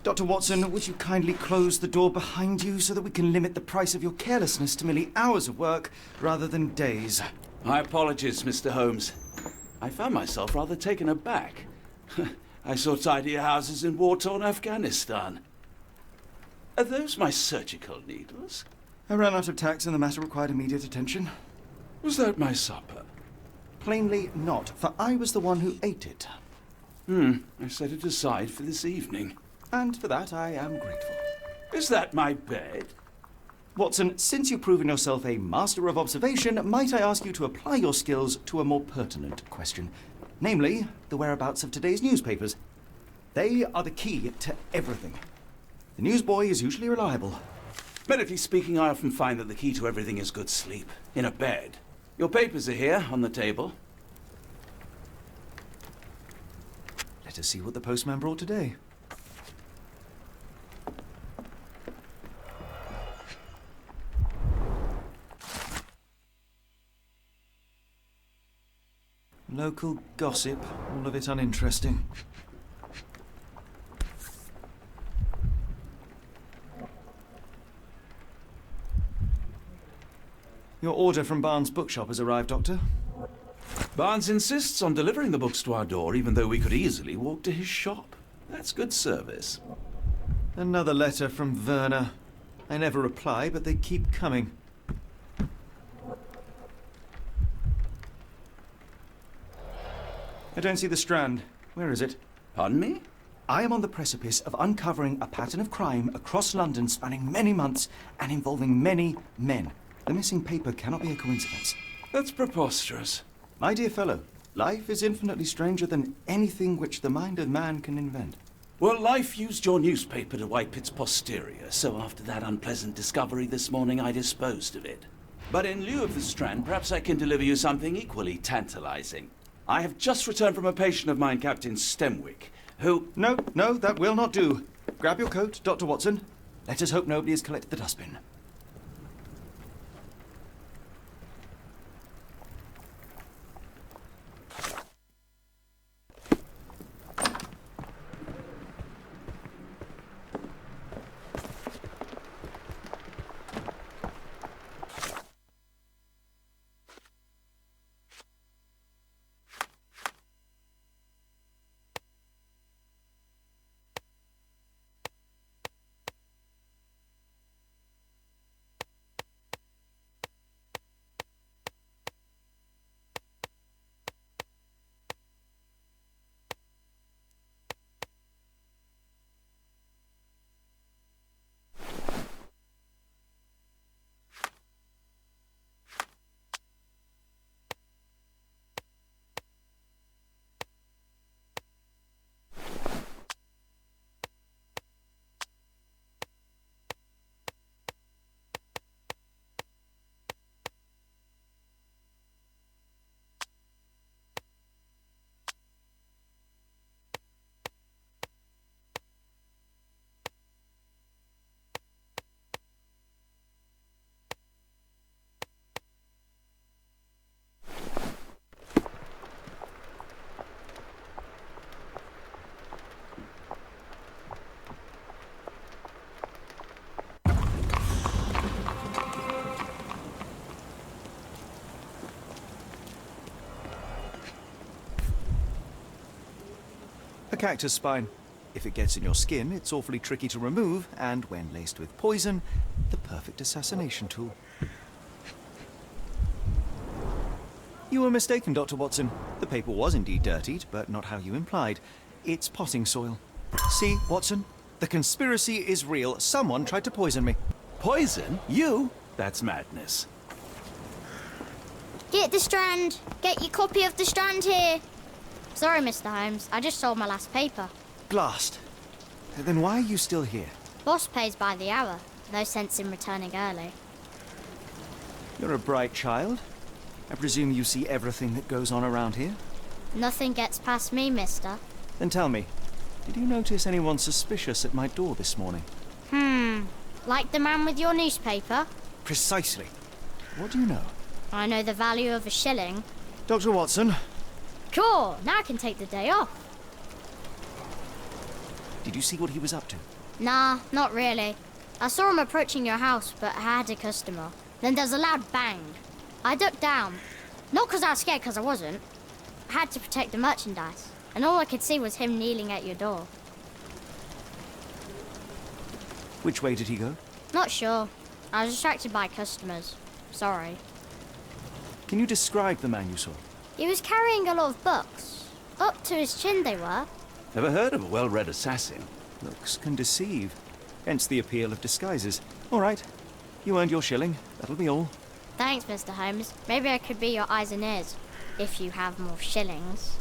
Dr. Watson, would you kindly close the door behind you so that we can limit the price of your carelessness to merely hours of work rather than days? My apologies, Mr. Holmes. I found myself rather taken aback. I saw tidier houses in war-torn Afghanistan. Are those my surgical needles? I ran out of tacks and the matter required immediate attention. Was that my supper? Plainly not, for I was the one who ate it. I set it aside for this evening. And for that I am grateful. Is that my bed? Watson, since you've proven yourself a master of observation, might I ask you to apply your skills to a more pertinent question? Namely, the whereabouts of today's newspapers. They are the key to everything. The newsboy is usually reliable. Medically speaking, I often find that the key to everything is good sleep. In a bed. Your papers are here, on the table. Let us see what the postman brought today. Local gossip, all of it uninteresting. Your order from Barnes' bookshop has arrived, Doctor. Barnes insists on delivering the books to our door, even though we could easily walk to his shop. That's good service. Another letter from Werner. I never reply, but they keep coming. I don't see the Strand. Where is it? Pardon me? I am on the precipice of uncovering a pattern of crime across London spanning many months and involving many men. The missing paper cannot be a coincidence. That's preposterous. My dear fellow, life is infinitely stranger than anything which the mind of man can invent. Well, life used your newspaper to wipe its posterior, so after that unpleasant discovery this morning, I disposed of it. But in lieu of the Strand, perhaps I can deliver you something equally tantalizing. I have just returned from a patient of mine, Captain Stemwick, who... No, that will not do. Grab your coat, Dr. Watson. Let us hope nobody has collected the dustbin. A cactus spine. If it gets in your skin, it's awfully tricky to remove, and when laced with poison, the perfect assassination tool. You were mistaken, Dr. Watson. The paper was indeed dirtied, but not how you implied. It's potting soil. See, Watson? The conspiracy is real. Someone tried to poison me. Poison? You? That's madness. Get the Strand! Get your copy of the Strand here! Sorry, Mr. Holmes. I just sold my last paper. Blast. Then why are you still here? Boss pays by the hour. No sense in returning early. You're a bright child. I presume you see everything that goes on around here? Nothing gets past me, mister. Then tell me, did you notice anyone suspicious at my door this morning? Like the man with your newspaper? Precisely. What do you know? I know the value of a shilling. Dr. Watson, Sure, now I can take the day off. did you see what he was up to? Nah, not really. I saw him approaching your house, but I had a customer. Then there's a loud bang. I ducked down. Not because I was scared, because I wasn't. I had to protect the merchandise, and all I could see was him kneeling at your door. Which way did he go? Not sure. I was distracted by customers. Sorry. Can you describe the man you saw? He was carrying a lot of books. Up to his chin they were. Never heard of a well-read assassin. Looks can deceive. Hence the appeal of disguises. All right. You earned your shilling. That'll be all. Thanks, Mr. Holmes. Maybe I could be your eyes and ears, if you have more shillings.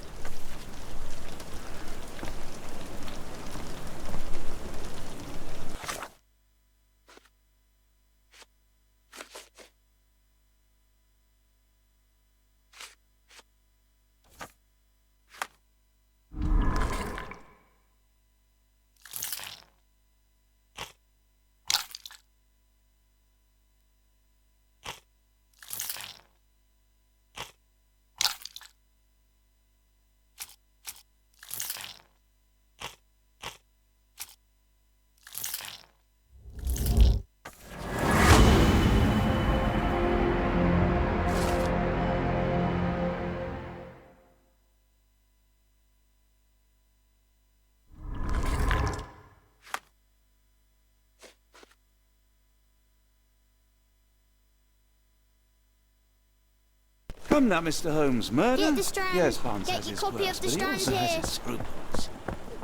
Come now, Mr. Holmes. Murder? Get the Strand. Yes, Barnes Get has your his copy quirks, of the but he Strand also here. has his scruples.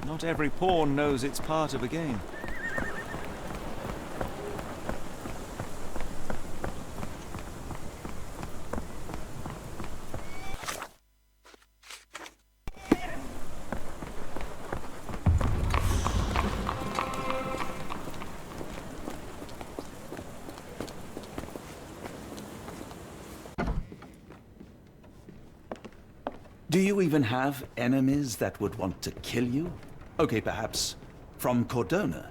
Not every pawn knows it's part of a game. Do you even have enemies that would want to kill you? Okay, perhaps from Cordona.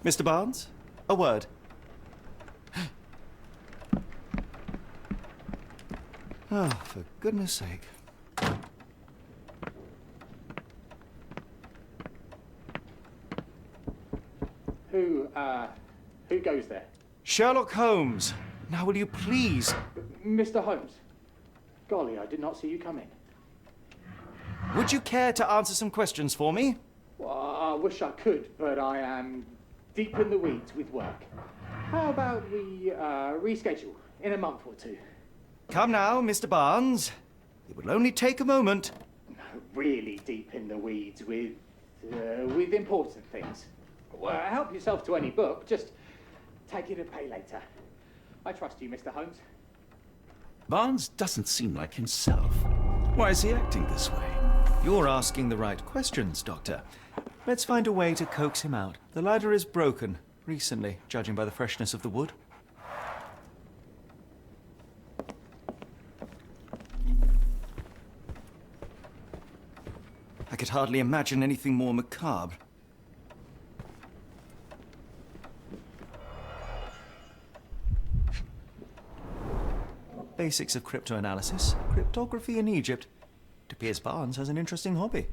Mr. Barnes, a word. Ah, for goodness sake. Who goes there? Sherlock Holmes, now will you please? Mr. Holmes. Golly, I did not see you come in. Would you care to answer some questions for me? Well, I wish I could, but I am deep in the weeds with work. How about we reschedule in a month or two? Come now, Mr. Barnes. It will only take a moment. Really deep in the weeds with important things. Well, help yourself to any book, just take it and pay later. I trust you, Mr. Holmes. Barnes doesn't seem like himself. Why is he acting this way? You're asking the right questions, Doctor. Let's find a way to coax him out. The ladder is broken, recently, judging by the freshness of the wood. I could hardly imagine anything more macabre. Basics of cryptoanalysis, cryptography in Egypt. It appears Barnes has an interesting hobby.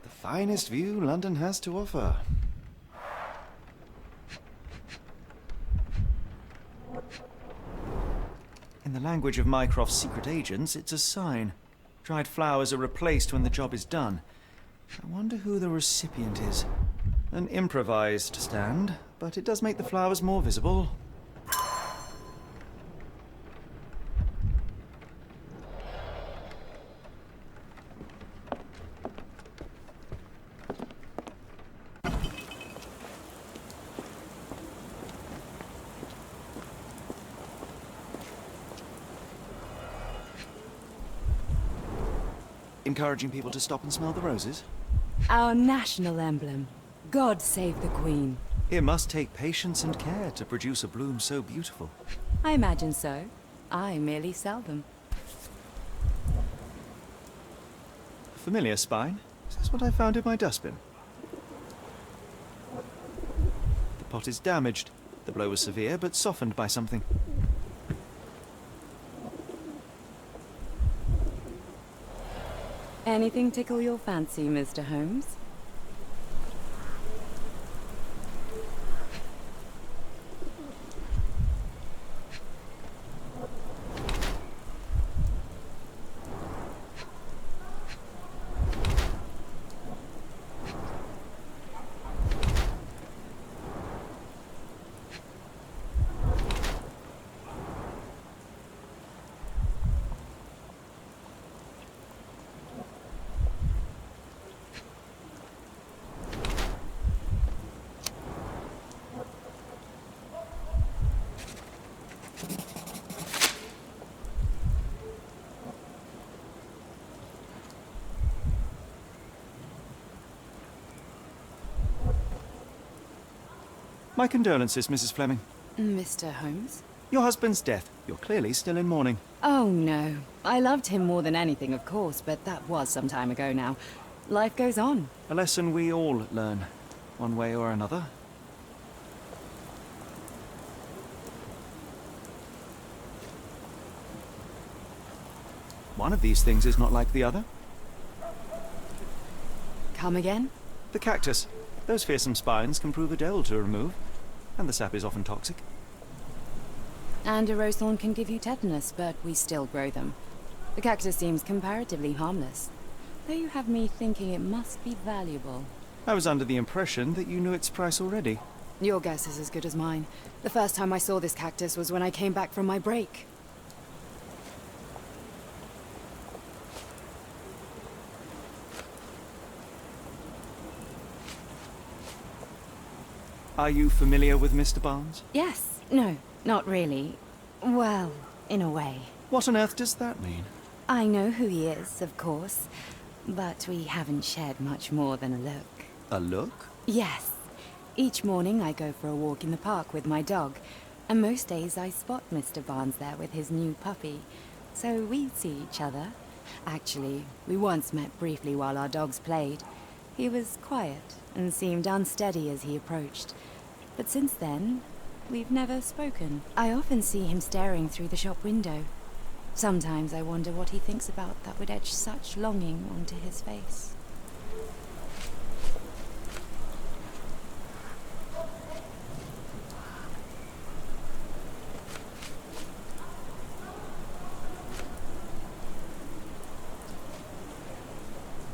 The finest view London has to offer. In the language of Mycroft's secret agents, it's a sign. Dried flowers are replaced when the job is done. I wonder who the recipient is. An improvised stand, but it does make the flowers more visible. Encouraging people to stop and smell the roses? Our national emblem. God save the Queen. It must take patience and care to produce a bloom so beautiful. I imagine so. I merely sell them. A familiar spine? Is this what I found in my dustbin? The pot is damaged. The blow was severe, but softened by something. Anything tickle your fancy, Mr. Holmes? My condolences, Mrs. Fleming. Mr. Holmes? Your husband's death. You're clearly still in mourning. Oh, no. I loved him more than anything, of course, but that was some time ago now. Life goes on. A lesson we all learn, one way or another. One of these things is not like the other. Come again? The cactus. Those fearsome spines can prove a dole to remove, and the sap is often toxic. And a rose thorn can give you tetanus, but we still grow them. The cactus seems comparatively harmless, though you have me thinking it must be valuable. I was under the impression that you knew its price already. Your guess is as good as mine. The first time I saw this cactus was when I came back from my break. Are you familiar with Mr. Barnes? Yes. No, not really. Well, in a way. What on earth does that mean? I know who he is, of course, but we haven't shared much more than a look. A look? Yes. Each morning I go for a walk in the park with my dog, and most days I spot Mr. Barnes there with his new puppy, so we see each other. Actually, we once met briefly while our dogs played. He was quiet and seemed unsteady as he approached, but since then, we've never spoken. I often see him staring through the shop window. Sometimes I wonder what he thinks about that would etch such longing onto his face.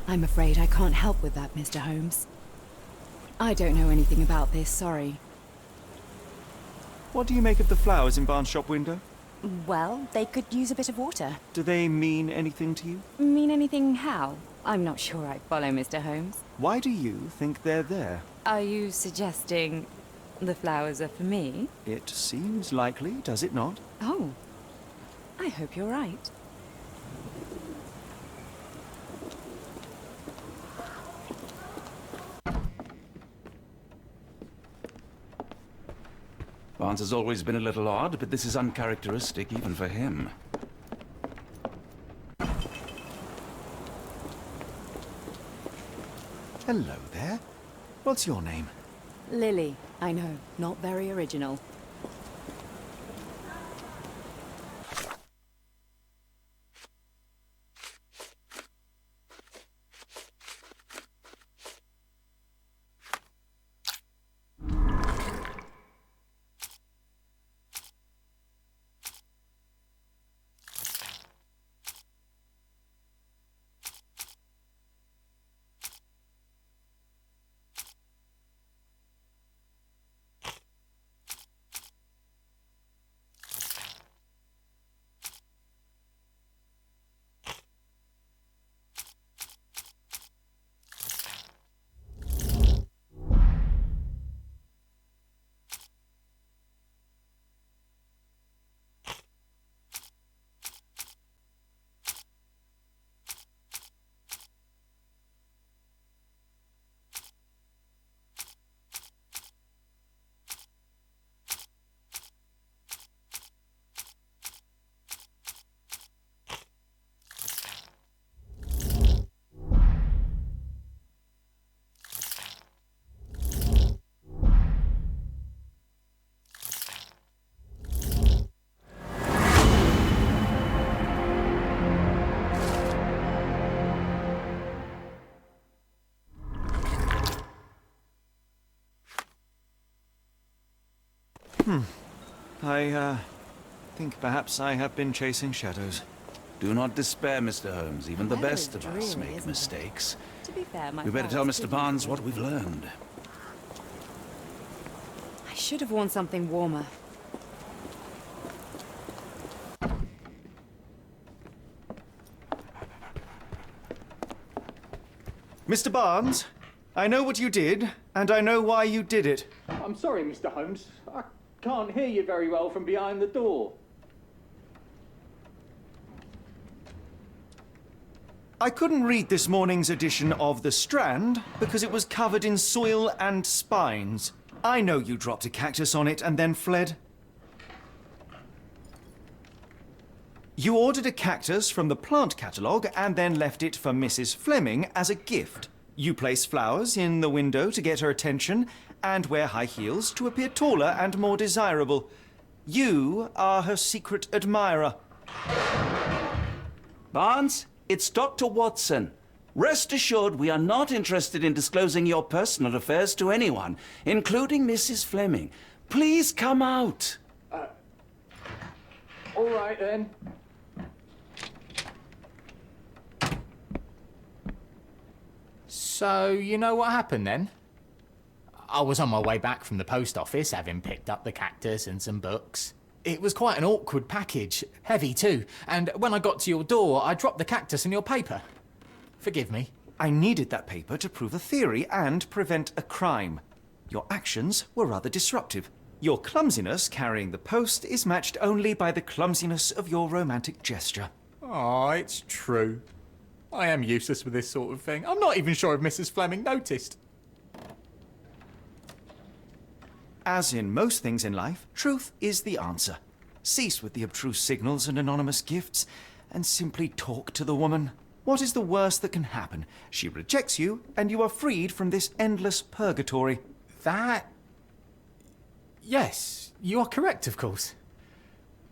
I'm afraid I can't help with that, Mr. Holmes. I don't know anything about this, sorry. What do you make of the flowers in Barnes' shop window? Well, they could use a bit of water. Do they mean anything to you? Mean anything how? I'm not sure I follow, Mr. Holmes. Why do you think they're there? Are you suggesting the flowers are for me? It seems likely, does it not? Oh, I hope you're right. Barnes has always been a little odd, but this is uncharacteristic even for him. Hello there. What's your name? Lily, I know, not very original. I think perhaps I have been chasing shadows. Do not despair, Mr. Holmes. Even the Weather best is of us dreary, make isn't it? mistakes. To be fair, my We better tell father's Mr. pretty Barnes good. what we've learned. I should have worn something warmer. Mr. Barnes, I know what you did, and I know why you did it. I'm sorry, Mr. Holmes. I can't hear you very well from behind the door. I couldn't read this morning's edition of The Strand because it was covered in soil and spines. I know you dropped a cactus on it and then fled. You ordered a cactus from the plant catalogue and then left it for Mrs. Fleming as a gift. You place flowers in the window to get her attention and wear high heels to appear taller and more desirable. You are her secret admirer. Barnes, it's Dr. Watson. Rest assured we are not interested in disclosing your personal affairs to anyone, including Mrs. Fleming. Please come out. All right, then. So, you know what happened then? I was on my way back from the post office, having picked up the cactus and some books. It was quite an awkward package, heavy too, and when I got to your door, I dropped the cactus and your paper. Forgive me. I needed that paper to prove a theory and prevent a crime. Your actions were rather disruptive. Your clumsiness carrying the post is matched only by the clumsiness of your romantic gesture. Oh, it's true. I am useless with this sort of thing. I'm not even sure if Mrs. Fleming noticed. As in most things in life, truth is the answer. Cease with the obtruse signals and anonymous gifts, and simply talk to the woman. What is the worst that can happen? She rejects you, and you are freed from this endless purgatory. That... Yes, you are correct, of course.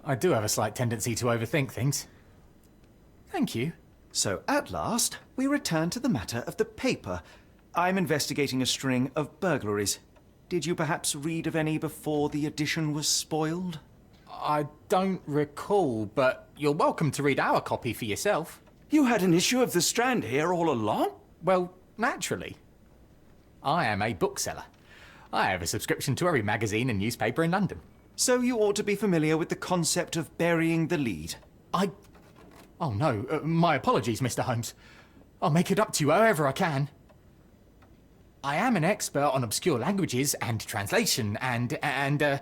I do have a slight tendency to overthink things. Thank you. So at last, we return to the matter of the paper. I'm investigating a string of burglaries. Did you perhaps read of any before the edition was spoiled? I don't recall, but you're welcome to read our copy for yourself. You had an issue of The Strand here all along? Well, naturally. I am a bookseller. I have a subscription to every magazine and newspaper in London. So you ought to be familiar with the concept of burying the lead. Oh no, my apologies, Mr. Holmes. I'll make it up to you however I can. I am an expert on obscure languages and translation and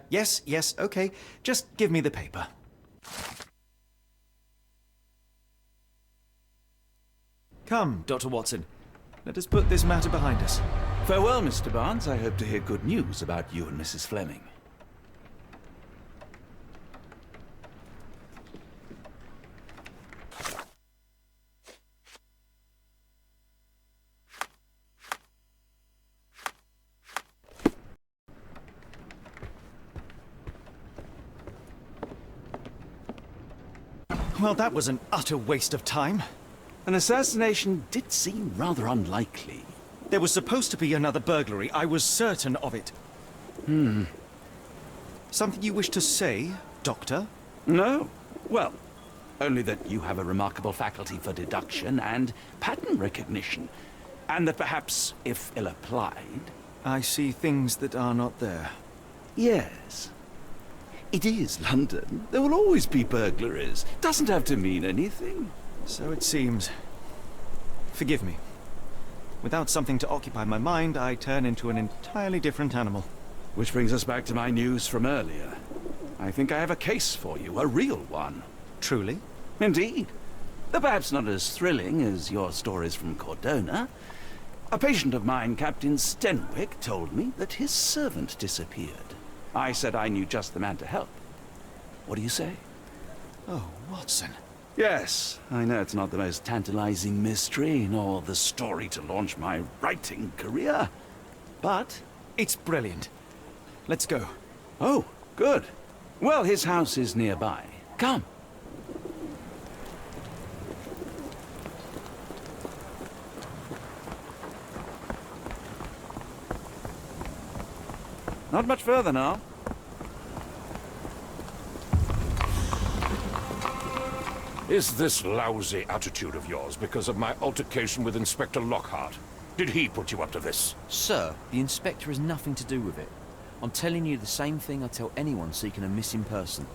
Yes, okay. Just give me the paper. Come, Dr. Watson. Let us put this matter behind us. Farewell, Mr. Barnes. I hope to hear good news about you and Mrs. Fleming. Well, that was an utter waste of time. An assassination did seem rather unlikely. There was supposed to be another burglary. I was certain of it. Something you wish to say, Doctor? No? Well, only that you have a remarkable faculty for deduction and pattern recognition. And that perhaps, if ill-applied... I see things that are not there. Yes. It is London. There will always be burglaries. Doesn't have to mean anything. So it seems. Forgive me. Without something to occupy my mind, I turn into an entirely different animal. Which brings us back to my news from earlier. I think I have a case for you, a real one. Truly? Indeed. Though perhaps not as thrilling as your stories from Cordona. A patient of mine, Captain Stenwick, told me that his servant disappeared. I said I knew just the man to help. What do you say? Oh, Watson. Yes, I know it's not the most tantalizing mystery, nor the story to launch my writing career. But... It's brilliant. Let's go. Oh, good. Well, his house is nearby. Come. Not much further now. Is this lousy attitude of yours because of my altercation with Inspector Lockhart? Did he put you up to this? Sir, the Inspector has nothing to do with it. I'm telling you the same thing I tell anyone seeking a missing person.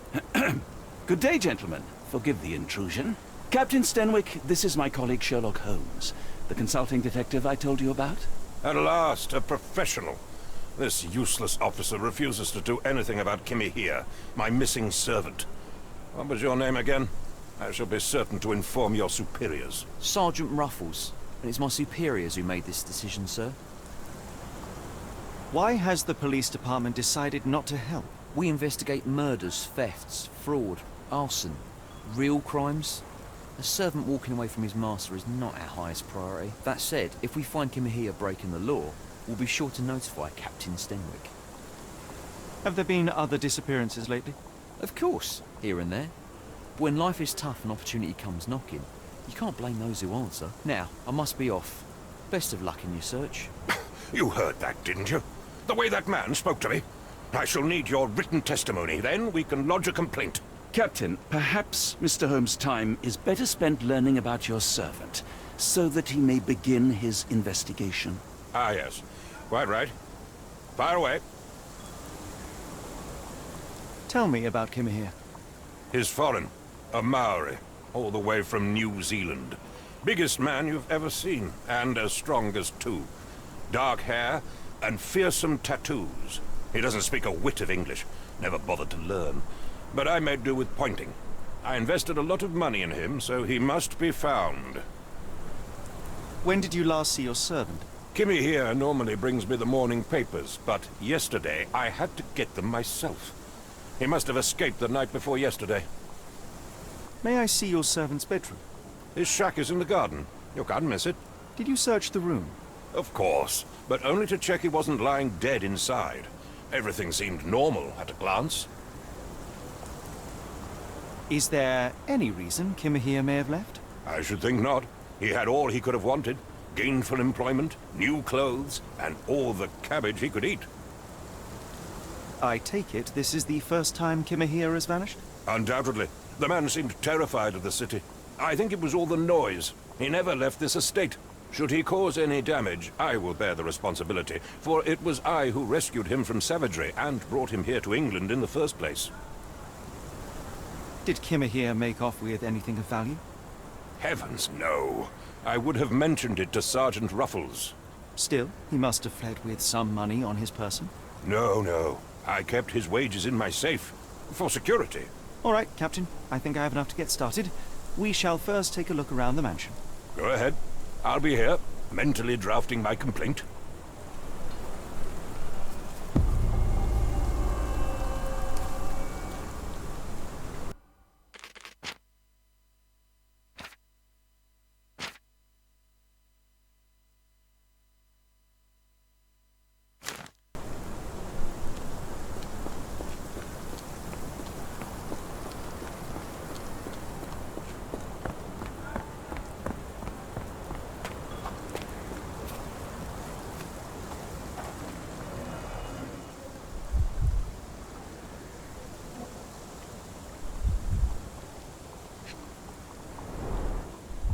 Good day, gentlemen. Forgive the intrusion. Captain Stenwick, this is my colleague Sherlock Holmes, the consulting detective I told you about. At last, a professional. This useless officer refuses to do anything about Kimmy here, my missing servant. What was your name again? I shall be certain to inform your superiors. Sergeant Ruffles, and it's my superiors who made this decision, sir. Why has the police department decided not to help? We investigate murders, thefts, fraud, arson, real crimes. A servant walking away from his master is not our highest priority. That said, if we find Kimahia breaking the law, we'll be sure to notify Captain Stenwick. Have there been other disappearances lately? Of course, here and there. But when life is tough and opportunity comes knocking, you can't blame those who answer. Now, I must be off. Best of luck in your search. You heard that, didn't you? The way that man spoke to me. I shall need your written testimony, then we can lodge a complaint. Captain, perhaps Mr. Holmes' time is better spent learning about your servant, so that he may begin his investigation. Ah, yes. Quite right. Fire away. Tell me about Kimahia. He's foreign. A Maori. All the way from New Zealand. Biggest man you've ever seen, and as strong as two. Dark hair and fearsome tattoos. He doesn't speak a whit of English. Never bothered to learn. But I made do with pointing. I invested a lot of money in him, so he must be found. When did you last see your servant? Kimmy here normally brings me the morning papers, but yesterday I had to get them myself. He must have escaped the night before yesterday. May I see your servant's bedroom? His shack is in the garden. You can't miss it. Did you search the room? Of course, but only to check he wasn't lying dead inside. Everything seemed normal at a glance. Is there any reason Kimahia may have left? I should think not. He had all he could have wanted. Gainful employment, new clothes, and all the cabbage he could eat. I take it this is the first time Kimahia has vanished? Undoubtedly. The man seemed terrified of the city. I think it was all the noise. He never left this estate. Should he cause any damage, I will bear the responsibility, for it was I who rescued him from savagery and brought him here to England in the first place. Did Kimahia make off with anything of value? Heavens, no. I would have mentioned it to Sergeant Ruffles. Still, he must have fled with some money on his person. No. I kept his wages in my safe. For security. All right, Captain. I think I have enough to get started. We shall first take a look around the mansion. Go ahead. I'll be here, mentally drafting my complaint.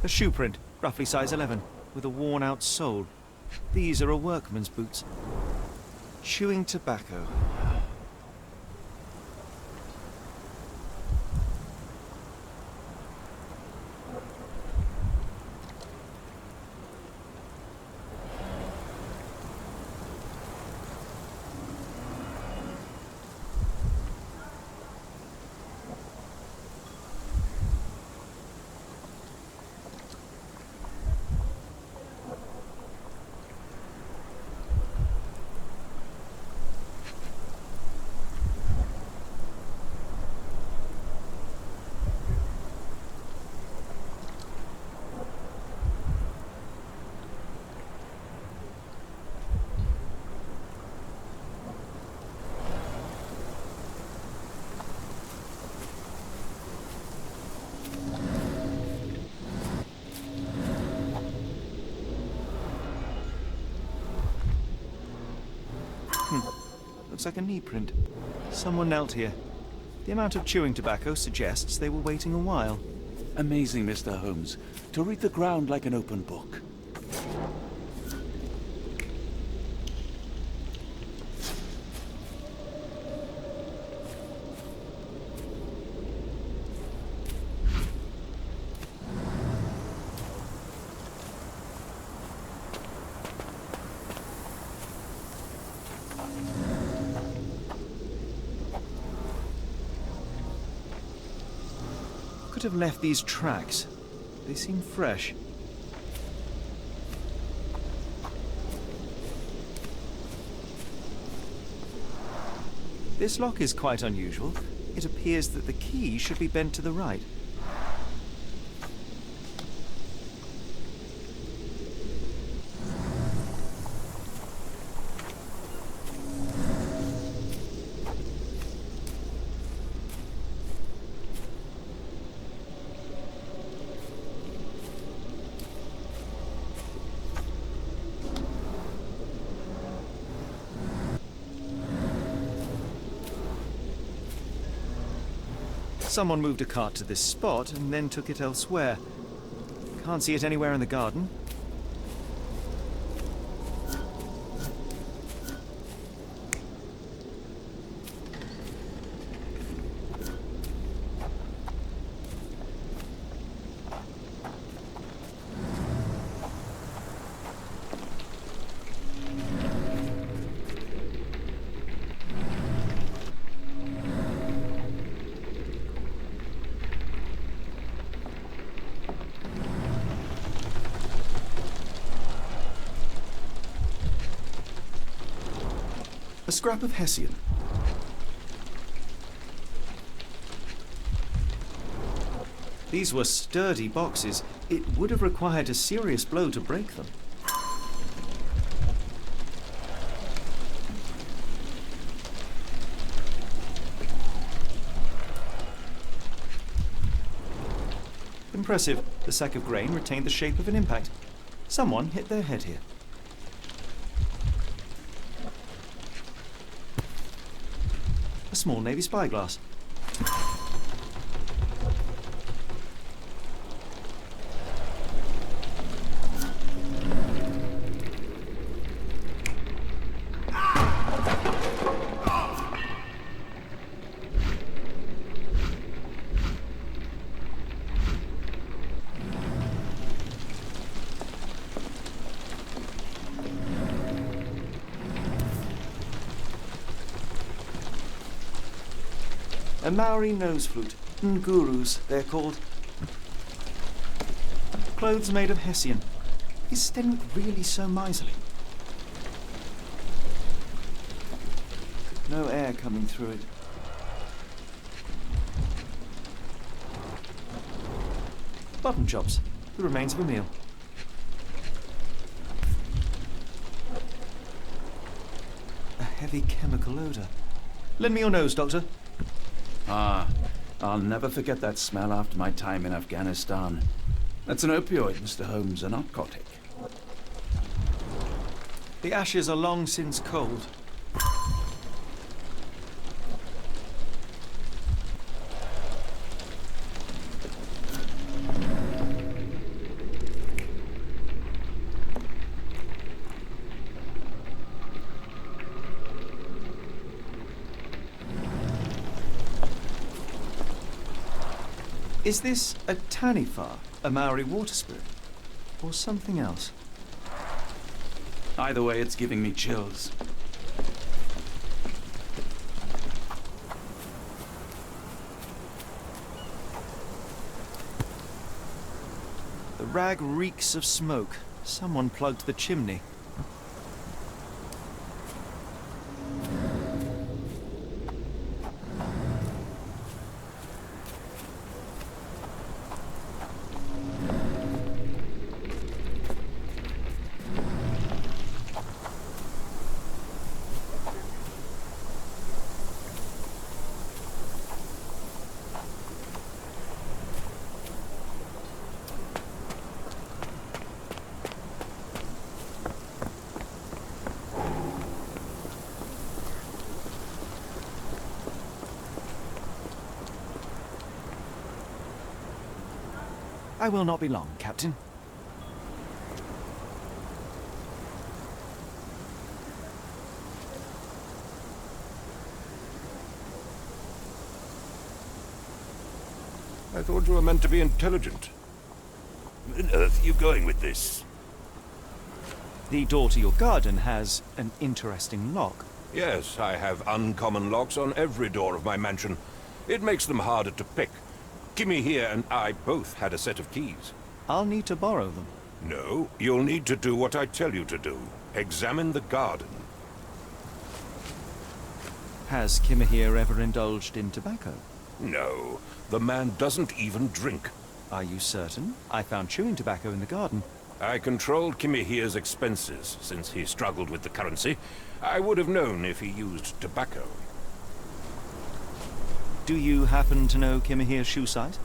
A shoe print, roughly size 11, with a worn-out sole. These are a workman's boots. Chewing tobacco. Looks like a knee print. Someone knelt here. The amount of chewing tobacco suggests they were waiting a while. Amazing, Mr. Holmes. To read the ground like an open book. Could have left these tracks. They seem fresh. This lock is quite unusual. It appears that the key should be bent to the right. Someone moved a cart to this spot and then took it elsewhere. Can't see it anywhere in the garden. A scrap of Hessian. These were sturdy boxes. It would have required a serious blow to break them. Impressive. The sack of grain retained the shape of an impact. Someone hit their head here. A small Navy spyglass. A Maori nose flute. Ngurus, they're called. Clothes made of Hessian. Is Stenwick really so miserly? No air coming through it. Button chops. The remains of a meal. A heavy chemical odour. Lend me your nose, Doctor. Ah, I'll never forget that smell after my time in Afghanistan. That's an opioid, Mr. Holmes, a narcotic. The ashes are long since cold. Is this a Tanifar, a Maori water spirit, or something else? Either way, it's giving me chills. The rag reeks of smoke. Someone plugged the chimney. I will not be long, Captain. I thought you were meant to be intelligent. Where on earth are you going with this? The door to your garden has an interesting lock. Yes, I have uncommon locks on every door of my mansion. It makes them harder to pick. Kimmy here and I both had a set of keys. I'll need to borrow them. No, you'll need to do what I tell you to do. Examine the garden. Has Kimmy here ever indulged in tobacco? No, the man doesn't even drink. Are you certain? I found chewing tobacco in the garden. I controlled Kimmy here's expenses since he struggled with the currency. I would have known if he used tobacco. Do you happen to know Kimmy here's shoe size?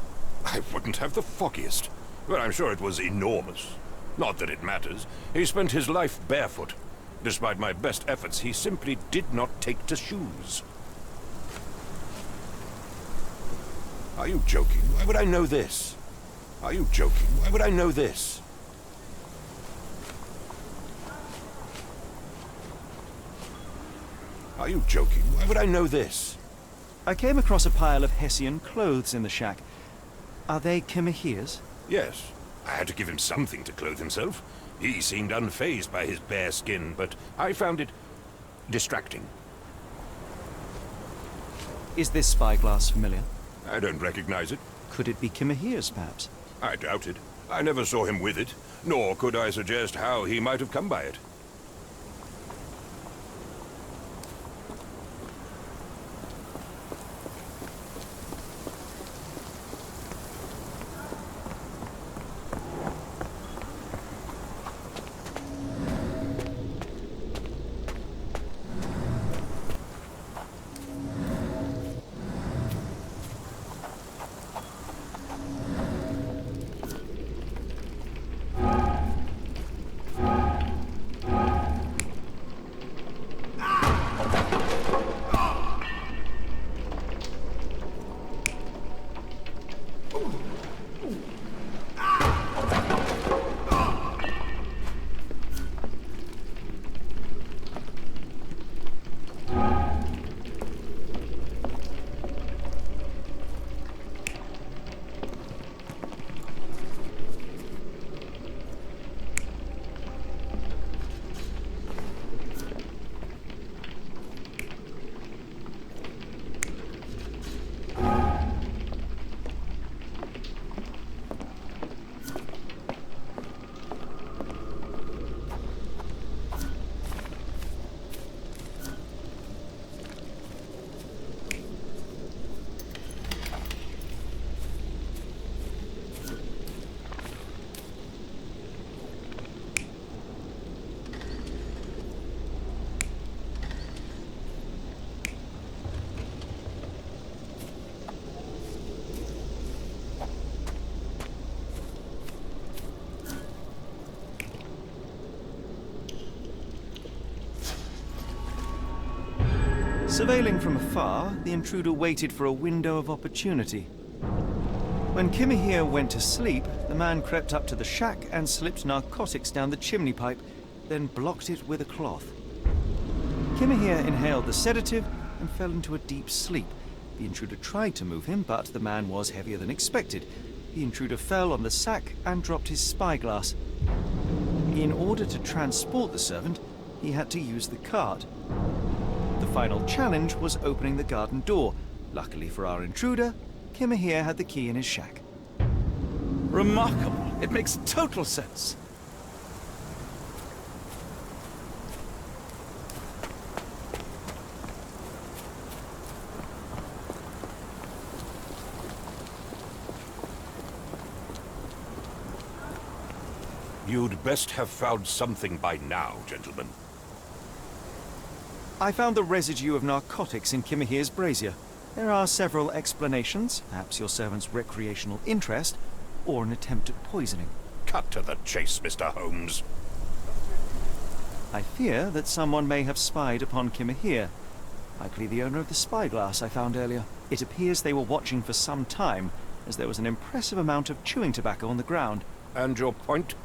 I wouldn't have the foggiest, but I'm sure it was enormous. Not that it matters. He spent his life barefoot. Despite my best efforts, he simply did not take to shoes. Are you joking? Why would I know this? Are you joking? Why would I know this? Are you joking? Why would I know this? I came across a pile of Hessian clothes in the shack. Are they Kimmy here's? Yes. I had to give him something to clothe himself. He seemed unfazed by his bare skin, but I found it distracting. Is this spyglass familiar? I don't recognize it. Could it be Kimmy here's, perhaps? I doubt it. I never saw him with it, nor could I suggest how he might have come by it. Surveilling from afar, the intruder waited for a window of opportunity. When Kimmy here went to sleep, the man crept up to the shack and slipped narcotics down the chimney pipe, then blocked it with a cloth. Kimmy here inhaled the sedative and fell into a deep sleep. The intruder tried to move him, but the man was heavier than expected. The intruder fell on the sack and dropped his spyglass. In order to transport the servant, he had to use the cart. The final challenge was opening the garden door. Luckily for our intruder, Kimmy here had the key in his shack. Remarkable. It makes total sense. You'd best have found something by now, gentlemen. I found the residue of narcotics in Kimmy here's brazier. There are several explanations, perhaps your servant's recreational interest, or an attempt at poisoning. Cut to the chase, Mr. Holmes. I fear that someone may have spied upon Kimmy here. Likely the owner of the spyglass I found earlier. It appears they were watching for some time, as there was an impressive amount of chewing tobacco on the ground. And your point?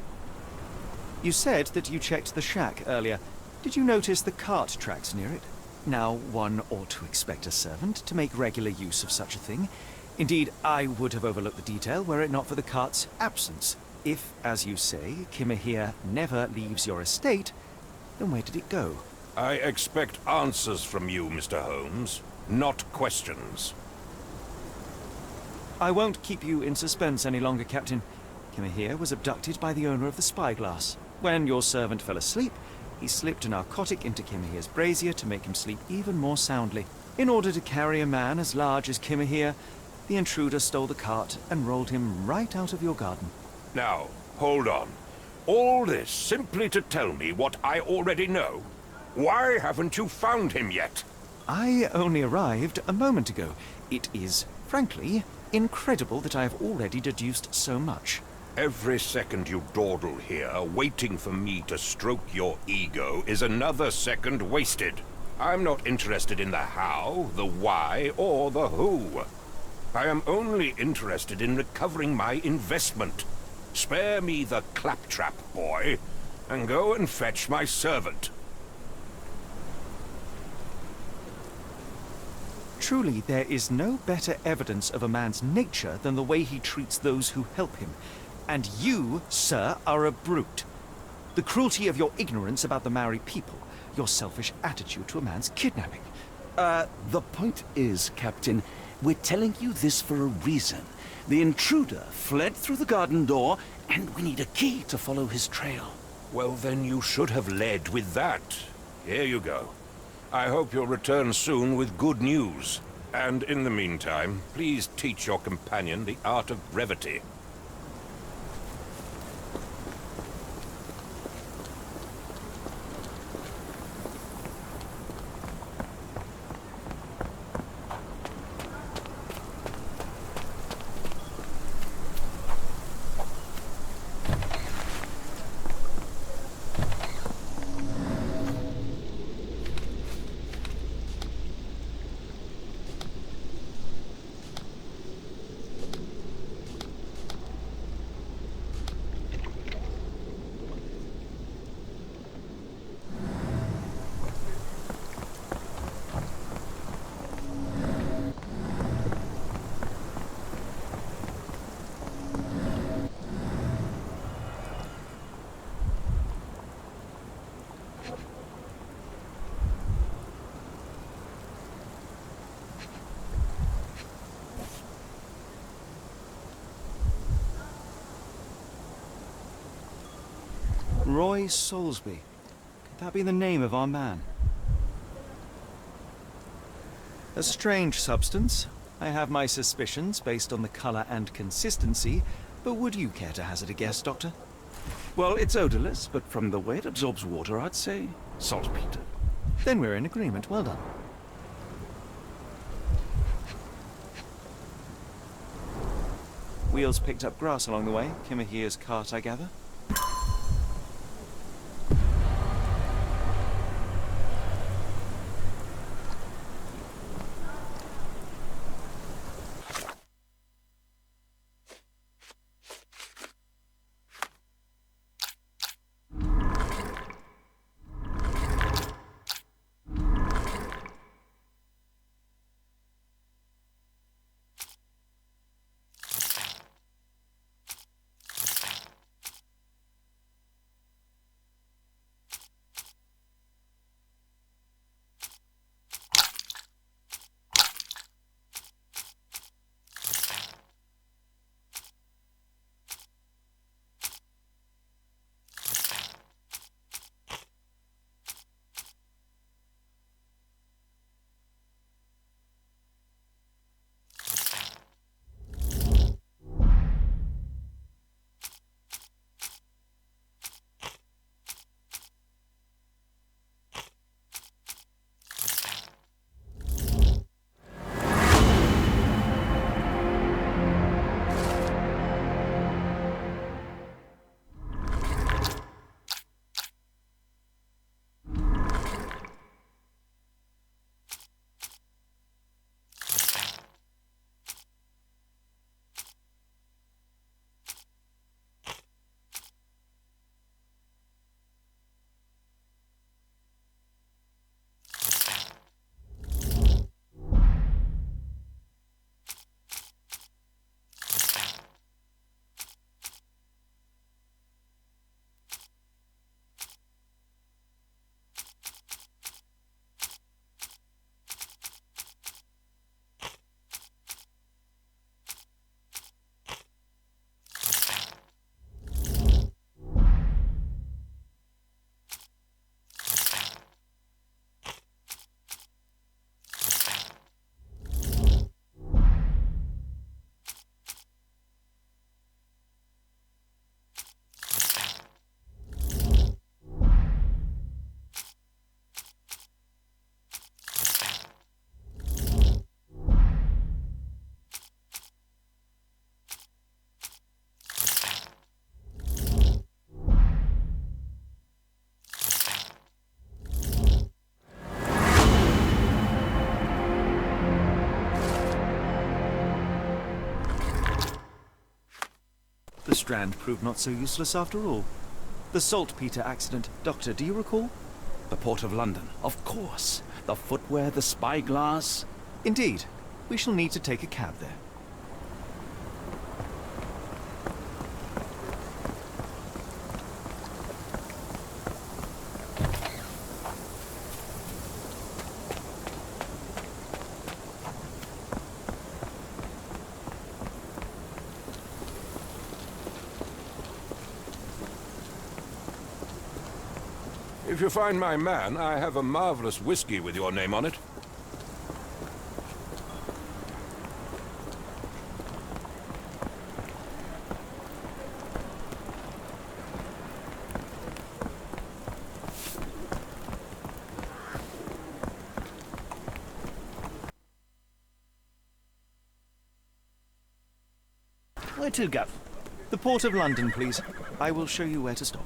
You said that you checked the shack earlier. Did you notice the cart tracks near it? Now, one ought to expect a servant to make regular use of such a thing. Indeed, I would have overlooked the detail were it not for the cart's absence. If, as you say, Kimahir never leaves your estate, then where did it go? I expect answers from you, Mr. Holmes, not questions. I won't keep you in suspense any longer, Captain. Kimahir was abducted by the owner of the spyglass. When your servant fell asleep, he slipped a narcotic into Kimahir's brazier to make him sleep even more soundly. In order to carry a man as large as Kimahir, the intruder stole the cart and rolled him right out of your garden. Now, hold on. All this simply to tell me what I already know? Why haven't you found him yet? I only arrived a moment ago. It is, frankly, incredible that I have already deduced so much. Every second you dawdle here, waiting for me to stroke your ego, is another second wasted. I'm not interested in the how, the why, or the who. I am only interested in recovering my investment. Spare me the claptrap, boy, and go and fetch my servant. Truly, there is no better evidence of a man's nature than the way he treats those who help him. And you, sir, are a brute. The cruelty of your ignorance about the Maori people, your selfish attitude to a man's kidnapping. The point is, Captain, we're telling you this for a reason. The intruder fled through the garden door, and we need a key to follow his trail. Well, then you should have led with that. Here you go. I hope you'll return soon with good news. And in the meantime, please teach your companion the art of brevity. Roy Soulsby. Could that be the name of our man? A strange substance. I have my suspicions based on the color and consistency, but would you care to hazard a guess, Doctor? Well, it's odorless, but from the way it absorbs water, I'd say saltpeter. Then we're in agreement. Well done. Wheels picked up grass along the way. Kimahir's cart, I gather. The Strand proved not so useless after all. The saltpeter accident. Doctor, do you recall? The Port of London, of course. The footwear, the spyglass. Indeed. We shall need to take a cab there. If you find my man, I have a marvelous whiskey with your name on it. Where to, Gav? The Port of London, please. I will show you where to stop.